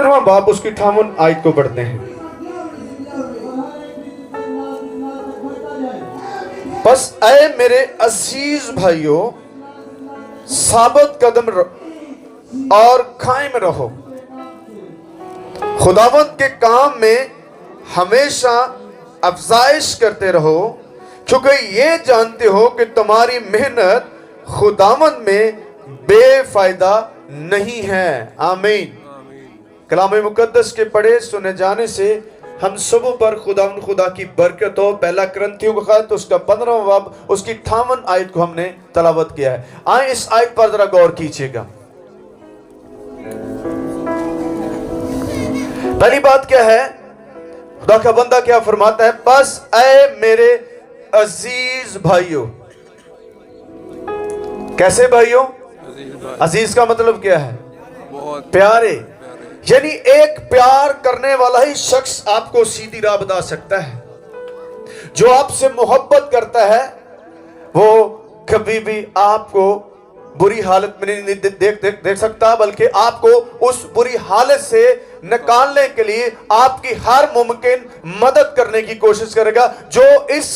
15वां बाब उसकी 58 आयत को पढ़ते हैं। बस ऐ मेरे अजीज भाइयों, साबित कदम और कायम रहो, खुदावंद के काम में हमेशा अफजाइश करते रहो, क्योंकि ये जानते हो कि तुम्हारी मेहनत खुदावंद में बेफायदा नहीं है। आमीन। कलाम मुकद्दस के पढ़े सुने जाने से हम सबों पर खुदा की बरकत हो। पहला करंथियों का खत उसका 15वां बाब उसकी 58 आयत को हमने तलावत किया है। आए इस आयत पर जरा गौर कीजिएगा। पहली बात क्या है, खुदा का बंदा क्या फरमाता है, बस ऐ मेरे अजीज भाइयों। कैसे भाइयों? अजीज का मतलब क्या है? बहुत प्यारे। यानी एक प्यार करने वाला ही शख्स आपको सीधी राह बता सकता है। जो आपसे मोहब्बत करता है वो कभी भी आपको बुरी हालत में नहीं देख सकता, बल्कि आपको उस बुरी हालत से निकालने के लिए आपकी हर मुमकिन मदद करने की कोशिश करेगा। जो इस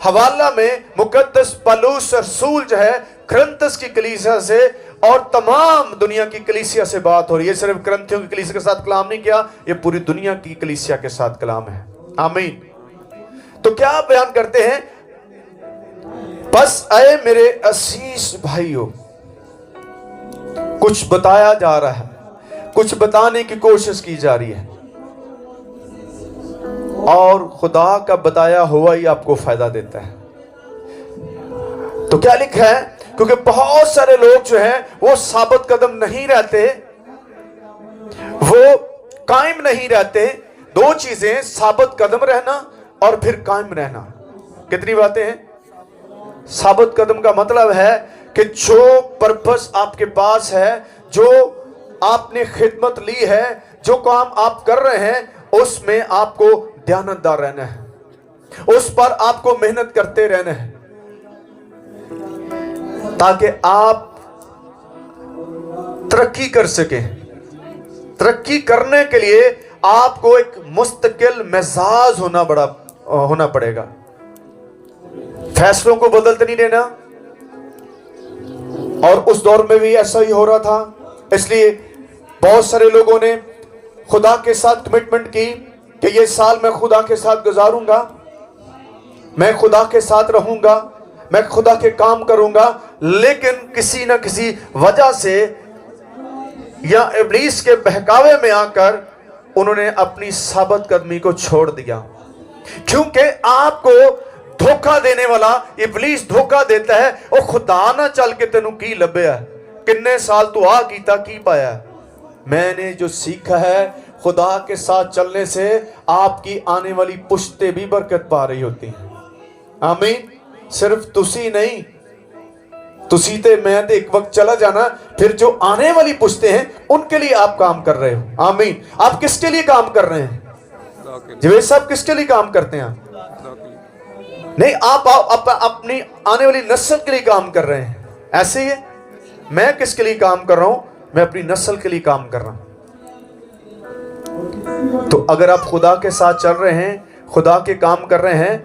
हवाला में मुकद्दस पौलुस रसूल जो है करंथस की कलीसिया से और तमाम दुनिया की कलीसिया से बात हो रही है। सिर्फ करंथियों की कलीसिया के साथ कलाम नहीं किया, ये पूरी दुनिया की कलीसिया के साथ कलाम है। आमीन। तो क्या बयान करते हैं, बस ऐ मेरे अजीज भाइयों। कुछ बताया जा रहा है, कुछ बताने की कोशिश की जा रही है, और खुदा का बताया हुआ ही आपको फायदा देता है। तो क्या लिखा है, क्योंकि बहुत सारे लोग जो हैं वो साबित कदम नहीं रहते, वो कायम नहीं रहते। दो चीजें, साबित कदम रहना और फिर कायम रहना। कितनी बातें हैं? साबित कदम का मतलब है कि जो पर्पस आपके पास है, जो आपने खिदमत ली है, जो काम आप कर रहे हैं, उसमें आपको ध्यानदार रहना है, उस पर आपको मेहनत करते रहना है, ताकि आप तरक्की कर सकें। तरक्की करने के लिए आपको एक मुस्तकिल मिजाज होना पड़ेगा। फैसलों को बदलते नहीं देना, और उस दौर में भी ऐसा ही हो रहा था। इसलिए बहुत सारे लोगों ने खुदा के साथ कमिटमेंट की कि ये साल मैं खुदा के साथ गुजारूंगा, मैं खुदा के साथ रहूंगा, मैं खुदा के काम करूंगा, लेकिन किसी न किसी वजह से या इब्लीस के बहकावे में आकर उन्होंने अपनी साबित कदमी को छोड़ दिया। क्योंकि आपको धोखा देने वाला इब्लीस धोखा देता है, और खुदा ना चल के तेनू की लभ्या, किन्ने साल तू आ कीता की पाया। मैंने जो सीखा है, खुदा के साथ चलने से आपकी आने वाली पुश्तें भी बरकत पा रही होती हैं। आमीन। सिर्फ तुसी नहीं, तुसी ते मैं ते एक वक्त चला जाना, फिर जो आने वाली पुश्तें हैं उनके लिए आप काम कर रहे हो। आमीन। आप किसके लिए काम कर रहे हैं? जवेद साहब किसके लिए काम करते हैं? नहीं, आप अपनी आने वाली नस्ल के लिए काम कर रहे हैं। ऐसे ही है, मैं किसके लिए काम कर रहा हूं? मैं अपनी नस्ल के लिए काम कर रहा हूं। तो अगर आप खुदा के साथ चल रहे हैं, खुदा के काम कर रहे हैं,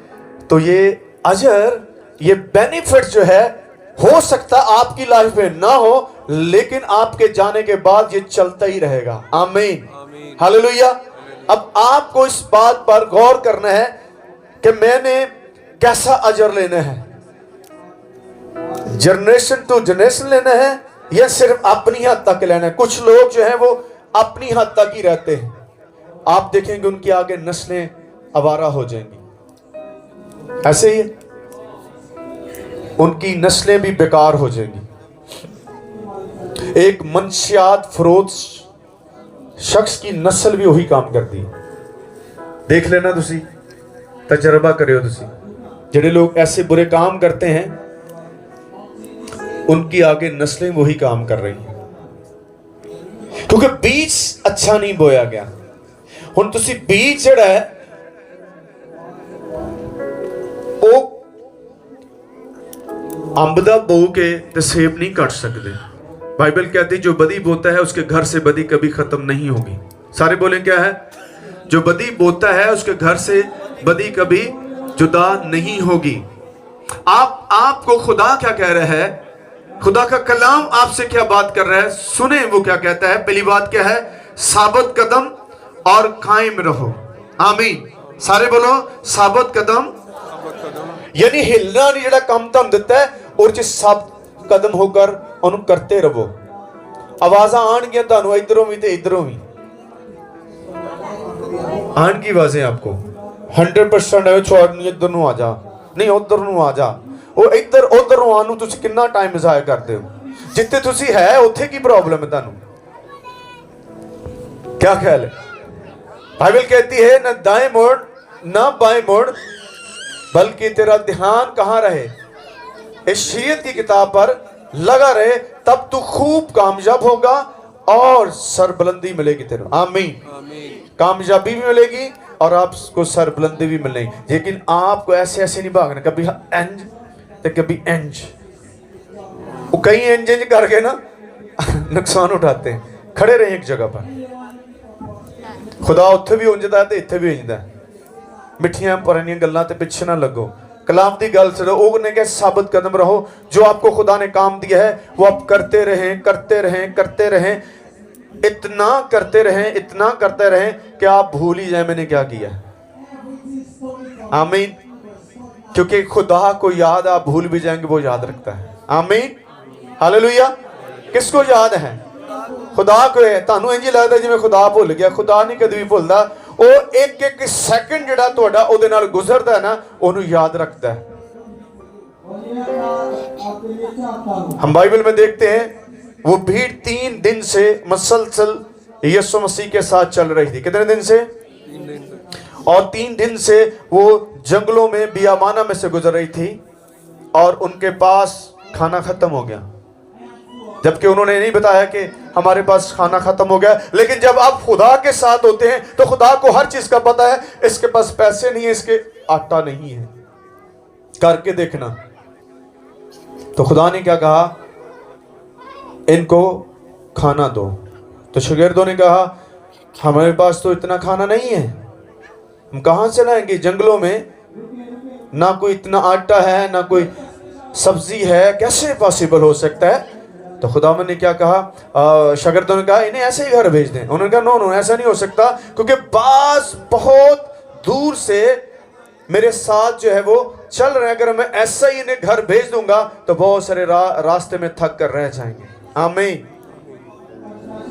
तो ये अजर, ये बेनिफिट जो है, हो सकता आपकी लाइफ में ना हो, लेकिन आपके जाने के बाद ये चलता ही रहेगा। आमीन, हालेलुया। अब आपको इस बात पर गौर करना है कि मैंने कैसा अजर लेना है, जनरेशन टू जनरेशन लेना है या सिर्फ अपनी हद तक लेना है। कुछ लोग जो हैं वो अपनी हद तक ही रहते हैं, आप देखेंगे उनकी आगे नस्लें आवारा हो जाएंगी, ऐसे ही उनकी नस्लें भी बेकार हो जाएंगी। एक मंशियात फरोश शख्स की नस्ल भी वही काम करती है। देख लेना, तुसी तजर्बा करियो। तुसी जेडे लोग ऐसे बुरे काम करते हैं, उनकी आगे नस्लें वही काम कर रही हैं, क्योंकि बीज अच्छा नहीं बोया गया। हुण तुसी बीज जेड़ा है वो अंब दा बो के ते सेब नहीं कट सकते। बाइबल कहती जो बदी बोता है उसके घर से बदी कभी खत्म नहीं होगी। सारे बोलें क्या है? जो बदी बोता है उसके घर से बदी कभी जुदा नहीं होगी। आपको खुदा क्या कह रहा है? खुदा का कलाम आपसे क्या बात कर रहा है? सुने वो क्या कहता है। पहली बात क्या है? साबित कदम और कायम रहो। आमीन। सारे बोलो साबित कदम, यानी हिलना नहीं, जड़ा काम तम दिता है और जिस साबित कदम होकर उन्हें करते रहो। आवाज़ आन गया तानू इधरों भी ते इधरों भी आन की आवाज़ें आपको 100% है। छोड़ नहीं इधर नू आ जा, नहीं उधर नू आ जा, वो इधर उधर नू आनू तुसी कितना टाइम ज़ाया करते हो। जितने तुसी है उत्थे की प्रॉब्लम है तानू? क्या ख्याल है? बाइबल कहती है न दाएं मोड़ न बाएं मोड़, बल्कि तेरा ध्यान कहाँ रहे? इस शरीयत की किताब पर लगा रहे, तब तू खूब कामयाब होगा और सरबुलंदी मिलेगी तेरे। आमीन। कामयाबी भी मिलेगी और आपको सरबुलंदी भी मिलेगी। लेकिन आपको ऐसे ऐसे नहीं भागना, कभी इंज तो कभी इंज। वो कई इंज इंज करके ना नुकसान उठाते हैं। खड़े रहे एक जगह पर। खुदा उत्थे भी उंजदा है ते इत्थे भी उंजदा है। मिठियां पुरानियां गल्लां ते पिछे ना लगो, कलाम की गल सुनो। उन्होंने क्या साबित कदम रहो। जो आपको खुदा ने काम दिया है वो आप करते रहें, करते रहें, करते रहें, इतना करते रहें, इतना करते रहें कि आप भूल ही जाए मैंने क्या किया। आमीन। क्योंकि खुदा को याद आप भूल भी जाएंगे, वो याद रखता है। आमीन। हालेलुया। किसको याद है? खुदा को है। तानू इंज लगता जिवें खुदा भुल गया। खुदा नहीं कभी भी भुलदा। वो एक एक सैकंड जिहड़ा तुहाडा उहदे नाल गुजरदा है ना, उहनूं याद रखता है। हम बाइबल में देखते हैं वो भीड़ 3 दिन से मसलसल यीशु मसीह के साथ चल रही थी। कितने दिन से? और 3 दिन से वो जंगलों में बियामाना में से गुजर रही थी और उनके पास खाना खत्म हो गया। जबकि उन्होंने नहीं बताया कि हमारे पास खाना खत्म हो गया। लेकिन जब आप खुदा के साथ होते हैं तो खुदा को हर चीज का पता है। इसके पास पैसे नहीं है, इसके आटा नहीं है, करके देखना। तो खुदा ने क्या कहा? इनको खाना दो। तो शागिर्दों ने कहा हमारे पास तो इतना खाना नहीं है, हम कहां से लाएंगे? जंगलों में ना कोई इतना आटा है, ना कोई सब्जी है, कैसे पॉसिबल हो सकता है? तो खुदावंद ने क्या कहा? शागिर्दों ने कहा इन्हें ऐसे ही घर भेज दें। उन्होंने कहा नो नो, ऐसा नहीं हो सकता, क्योंकि बास बहुत दूर से मेरे साथ जो है वो चल रहे हैं। अगर मैं ऐसा ही इन्हें घर भेज दूंगा तो बहुत सारे रास्ते में थक कर रह जाएंगे। आमीन।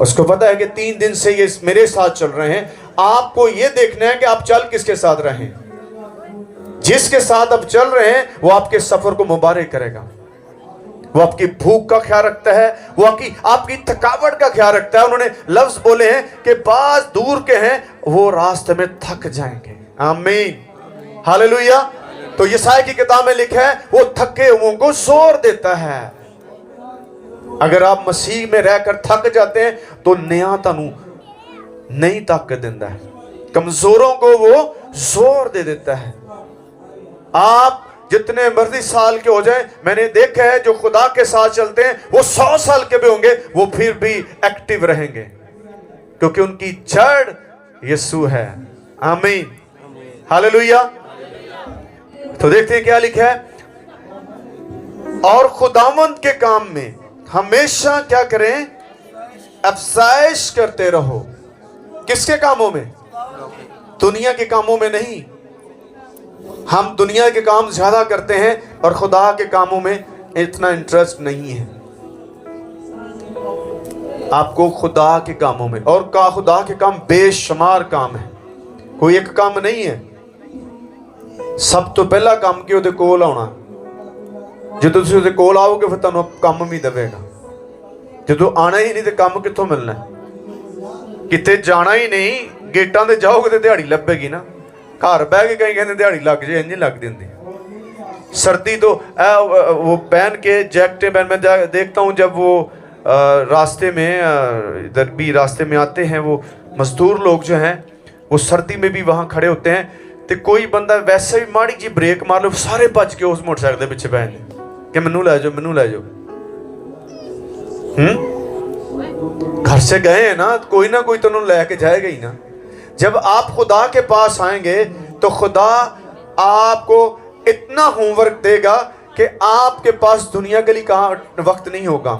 उसको पता है कि 3 दिन से ये मेरे साथ चल रहे हैं। आपको ये देखना है कि आप चल किसके साथ रहें। जिसके साथ आप चल रहे हैं वो आपके सफर को मुबारक करेगा। वो आपकी भूख का ख्याल रखता है, वो आपकी थकावट का ख्याल रखता है। उन्होंने लफ्ज बोले हैं कि बास दूर के हैं, वो रास्ते में थक जाएंगे। आमीन। हालेलुया। तो यशायाह की किताब में लिखा है वो थके हुओं को जोर देता है। अगर आप मसीह में रहकर थक जाते हैं तो नया तनु नई ताकत देता है। कमजोरों को वो जोर दे देता है। आप जितने मर्जी साल के हो जाएं, मैंने देखा है जो खुदा के साथ चलते हैं वो 100 साल के भी होंगे, वो फिर भी एक्टिव रहेंगे, क्योंकि उनकी जड़ यीशु है। आमीन। हालेलुया। तो देखते हैं क्या लिखा है। और खुदावंद के काम में हमेशा क्या करें? अफसाइश करते रहो। किसके कामों में? दुनिया के कामों में नहीं। हम दुनिया के काम ज्यादा करते हैं और खुदा के कामों में इतना इंटरेस्ट नहीं है। आपको खुदा के कामों में, और खुदा के काम बेशुमार काम है, कोई एक काम नहीं है। सब तो पहला काम कि ਉਹਦੇ ਕੋਲ ਆਉਣਾ। ਜਦੋਂ ਤੁਸੀਂ ਉਹਦੇ ਕੋਲ आओगे ਫਿਰ ਤੁਹਾਨੂੰ ਕੰਮ ਵੀ ਦੇਵੇਗਾ। ਜਦੋਂ ਆਣਾ ਹੀ ਨਹੀਂ ਤੇ ਕੰਮ ਕਿੱਥੋਂ ਮਿਲਣਾ? ਕਿਤੇ ਜਾਣਾ ਹੀ ਨਹੀਂ, ਗੇਟਾਂ ਤੇ ਜਾਓਗੇ ਤੇ ਦਿਹਾੜੀ ਲੱਭੇਗੀ ਨਾ। घर बह के कहीं कहते दिहाड़ी लग जाए, इंज लग देंगे। सर्दी तो वो पहन के जैकेटें पहन, मैं देखता हूँ जब वो रास्ते में इधर भी रास्ते में आते हैं वो मजदूर लोग जो हैं, वो सर्दी में भी वहाँ खड़े होते हैं। तो कोई बंदा वैसे भी माड़ी जी ब्रेक मार लो, सारे भज के उस मोटरसाइकिल के पिछे बहन कि मैनू लै जाओ, मैनू लै जाओ। घर से गए हैं ना कोई तो उन्होंने लेके जाएगा ही ना। जब आप खुदा के पास आएंगे तो खुदा आपको इतना होमवर्क देगा कि आपके पास दुनिया के लिए कहाँ वक्त नहीं होगा।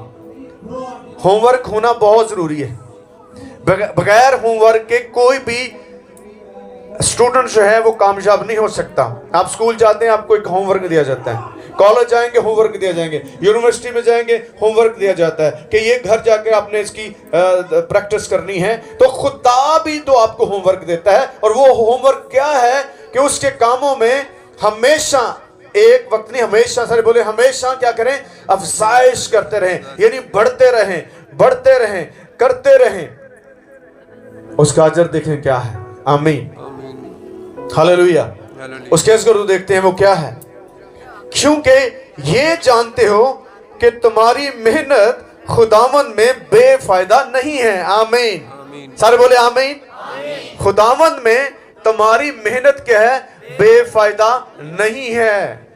होमवर्क होना बहुत ज़रूरी है। बगैर होमवर्क के कोई भी स्टूडेंट जो है वो कामयाब नहीं हो सकता। आप स्कूल जाते हैं, आपको एक होमवर्क दिया जाता है, कॉलेज जाएंगे होमवर्क दिया जाएंगे, यूनिवर्सिटी में जाएंगे होमवर्क दिया जाता है कि ये घर जाके आपने इसकी प्रैक्टिस करनी है। तो खुदा भी तो आपको होमवर्क देता है, और वो होमवर्क क्या है कि उसके कामों में हमेशा, एक वक्त नहीं, हमेशा, सारे बोले हमेशा क्या करें, अफजाइश करते रहें, यानी बढ़ते रहें, करते रहें। उसका अजर देखें क्या है। आमीन, हालेलुया। उसके अजर को देखते हैं वो क्या है, क्योंकि ये जानते हो कि तुम्हारी मेहनत खुदावंद में बेफायदा नहीं है। आमीन, सारे बोले आमीन। खुदावंद में तुम्हारी मेहनत क्या है, बेफायदा नहीं है।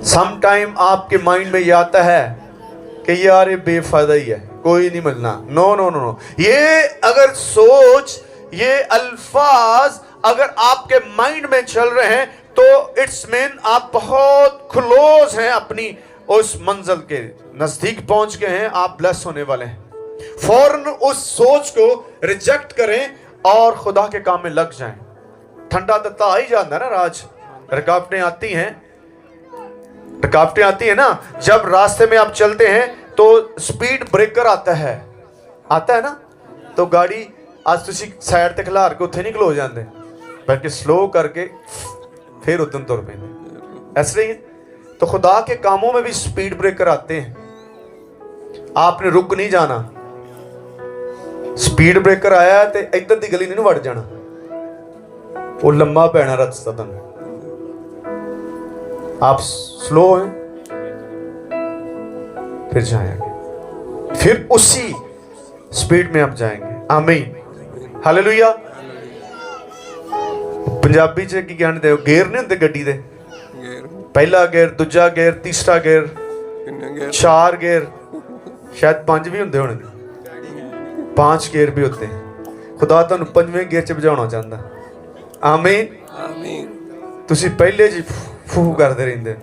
सम टाइम आपके माइंड में ये आता है कि यार ये बेफायदा ही है, कोई नहीं मिलना। नो नो नो नो, ये अगर सोच, ये अल्फाज अगर आपके माइंड में चल रहे हैं तो इट्स मीन आप बहुत क्लोज हैं, अपनी उस मंजिल के नजदीक पहुंच गए हैं, आप ब्लेस होने वाले हैं। फौरन उस सोच को रिजेक्ट करें और खुदा के काम में लग जाएं। ठंडा तत्ता आ ही जाता है ना राज, रुकावटें आती हैं ना। जब रास्ते में आप चलते हैं तो स्पीड ब्रेकर आता है ना, तो गाड़ी आज तुसी साइड ते खिलार के उत्थे नहीं खलो जाते, बल्कि स्लो करके फिर उधर तुर पे। ऐसे ही तो खुदा के कामों में भी स्पीड ब्रेकर आते हैं। आपने रुक नहीं जाना, स्पीड ब्रेकर आया तो इधर की गली नहीं वड़ जाना, वो लंबा पैना रास्ता। आप स्लो हैं फिर जाएंगे, फिर उसी स्पीड में आप जाएंगे। आमीन, हालेलुया। पंजाबी च की कहते हो, गेयर नहीं होंगे गड्डी दे, पहला गेयर, दूजा गेयर, तीसरा गेयर, 4 गेयर, शायद 5 भी होंगे, 5 गेयर भी होते हैं। खुदा तुहानू 5वें गेयर च भजाना चाहता। आमीन। तुसी पहले जी फू करते रहंदे,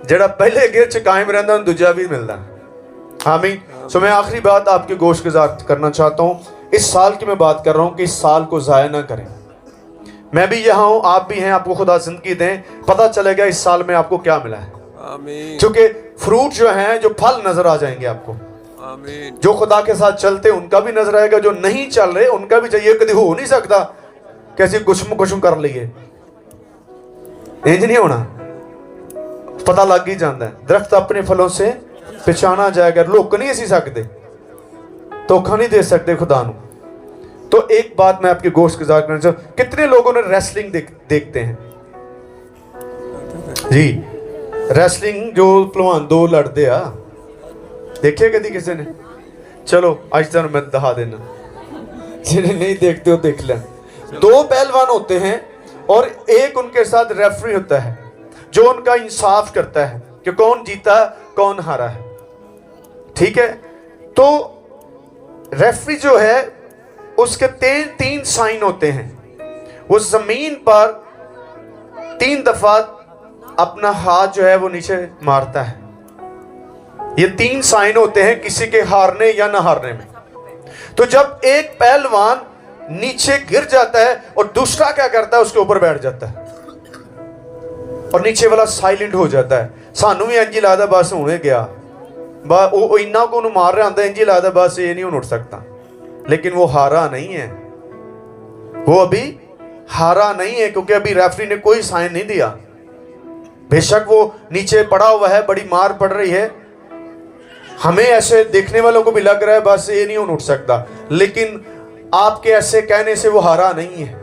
जेड़ा पहले गेयर च कायम रहंदा उन्हें दूजा भी मिलता। आमीन। सो मैं आखिरी बात आपके गोश गुजार करना चाहता हूँ। इस साल की मैं बात कर रहा हूँ कि इस साल को ज़ाया ना करें। मैं भी यहाँ हूँ, आप भी हैं, आपको खुदा जिंदगी दें, पता चलेगा इस साल में आपको क्या मिला है। आमीन। क्योंकि फ्रूट जो हैं, जो फल नजर आ जाएंगे आपको। आमीन। जो खुदा के साथ चलते उनका भी नजर आएगा, जो नहीं चल रहे उनका भी चाहिए। कभी हो नहीं सकता कैसे कुछ कर लिए, इंज नहीं होना, पता लग ही जाता है। दरख्त अपने फलों से पहचाना जाएगा। लुक नहीं असी सकते, धोखा नहीं दे सकते खुदा नू। तो एक बात मैं आपके गोश्त गुजार करना चाहूँ, कितने लोगों ने रेसलिंग देखते हैं जी? रेसलिंग जो पहलवान दो लड़ते आ, देखे कभी किसी ने? चलो आज तक मैं दिखा देना, जिन्हें नहीं देखते हो देख लें। 2 पहलवान होते हैं और एक उनके साथ रेफरी होता है जो उनका इंसाफ करता है कि कौन जीता कौन हारा है। ठीक है, तो रेफरी जो है उसके 3 साइन होते हैं। वो जमीन पर 3 दफा अपना हाथ जो है वो नीचे मारता है। ये 3 साइन होते हैं किसी के हारने या ना हारने में। तो जब एक पहलवान नीचे गिर जाता है और दूसरा क्या करता है, उसके ऊपर बैठ जाता है और नीचे वाला साइलेंट हो जाता है। सानू भी इंज लगता बस हुणे गया, वो इन्ना को मार रहा होंगे, इंज लगता बस ये नहीं उठ सकता। लेकिन वो हारा नहीं है, वो अभी हारा नहीं है, क्योंकि अभी रेफरी ने कोई साइन नहीं दिया। बेशक वो नीचे पड़ा हुआ है, बड़ी मार पड़ रही है, हमें ऐसे देखने वालों को भी लग रहा है बस ये नहीं उठ सकता, लेकिन आपके ऐसे कहने से वो हारा नहीं है।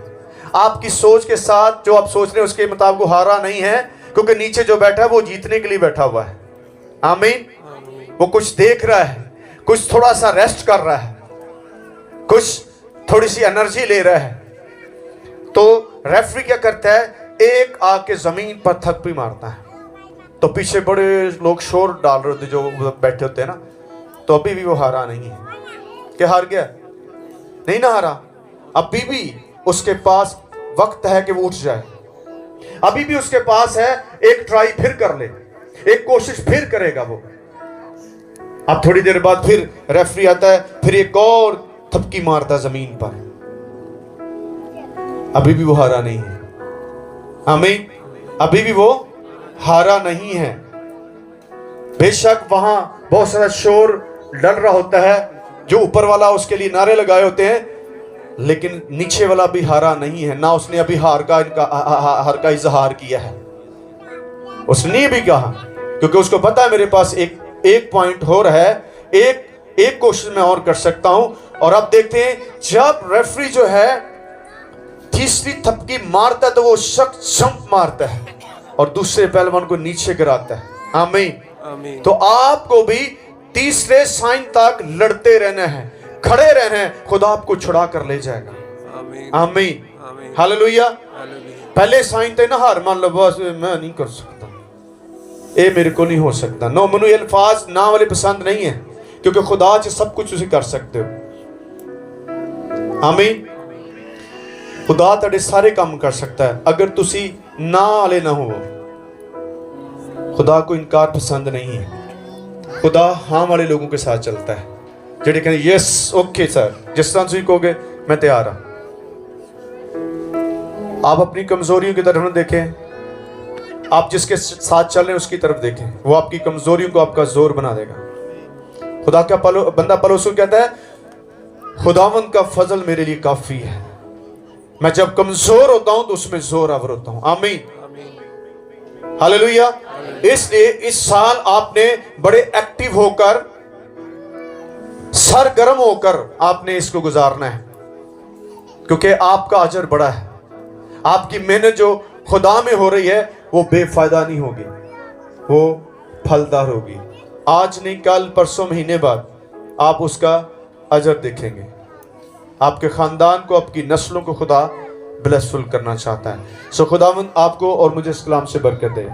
आपकी सोच के साथ जो आप सोच रहे हैं उसके मुताबिक वो हारा नहीं है, क्योंकि नीचे जो बैठा है वो जीतने के लिए बैठा हुआ है। आमीन। वो कुछ देख रहा है, कुछ थोड़ा सा रेस्ट कर रहा है, कुछ थोड़ी सी एनर्जी ले रहा है। तो रेफरी क्या करता है, एक आके जमीन पर थप्पी मारता है। तो पीछे बड़े लोग शोर डाल रहे होते जो बैठे होते हैं ना, تو ابھی بھی وہ ہارا نہیں ہے. کہ ہار گیا؟ نہیں نہ ہارا. ابھی بھی اس کے پاس وقت ہے کہ وہ اٹھ جائے. ابھی بھی اس کے پاس ہے ایک ٹرائی پھر کر لے, ایک کوشش پھر کرے گا وہ. اب تھوڑی دیر بعد پھر ریفری آتا ہے, پھر ایک اور تھپکی مارتا ہے زمین پر. ابھی بھی وہ ہارا نہیں ہے. آمین. ابھی بھی وہ ہارا نہیں ہے. بے شک وہاں بہت سارا شور ڈل رہا ہوتا ہے, جو اوپر والا اس کے لیے نعرے لگائے ہوتے ہیں, لیکن نیچے والا بھی ہارا نہیں ہے. نہ اس نے ابھی ہار کا اظہار کیا ہے. اس نے بھی کہا, کیونکہ اس کو پتا ہے میرے پاس ایک پوائنٹ ہو رہا ہے, ایک کوشش میں اور کر سکتا ہوں. اور اب دیکھتے ہیں جب ریفری جو ہے تیسری تھپکی مارتا ہے تو وہ شخص جمپ مارتا ہے اور دوسرے پہلوان کو نیچے گراتا ہے. آمین. تو آپ کو بھی تیسرے سائن تک لڑتے رہنا ہے, کھڑے رہنا ہے. خدا آپ کو چھڑا کر لے جائے گا. آمین. ہاللویا. پہلے سائن تے نہ ہار مان لو, بس میں نہیں کر سکتا, اے میرے کو نہیں ہو سکتا. نو منو یہ الفاظ نہ والے پسند نہیں ہیں, کیونکہ خدا سے سب کچھ اسے کر سکتے ہو. آمین. خدا تڑے سارے کام کر سکتا ہے. اگر تسی نہ والے نہ ہو, خدا کو انکار پسند نہیں ہے. خدا ہاں والے لوگوں کے ساتھ چلتا ہے, جڑے کہنے یس اوکے سر, جس طرح سے کہو گے میں تیار ہوں. آپ اپنی کمزوریوں کی طرف نہ دیکھیں, آپ جس کے ساتھ چل رہے ہیں اس کی طرف دیکھیں. وہ آپ کی کمزوریوں کو آپ کا زور بنا دے گا. خدا کا بندہ پولس کہتا ہے خداوند کا فضل میرے لیے کافی ہے, میں جب کمزور ہوتا ہوں تو اس میں زور آور ہوتا ہوں. آمین. ہاللویا. اس لیے اس سال آپ نے بڑے ایکٹیو ہو کر, سرگرم ہو کر آپ نے اس کو گزارنا ہے, کیونکہ آپ کا اجر بڑا ہے. آپ کی محنت جو خدا میں ہو رہی ہے وہ بے فائدہ نہیں ہوگی, وہ پھلدار ہوگی. آج نہیں, کل, پرسوں, مہینے بعد آپ اس کا اجر دیکھیں گے. آپ کے خاندان کو, آپ کی نسلوں کو خدا بلیسفل کرنا چاہتا ہے. سو خداوند آپ کو اور مجھے اس کلام سے برکت دے.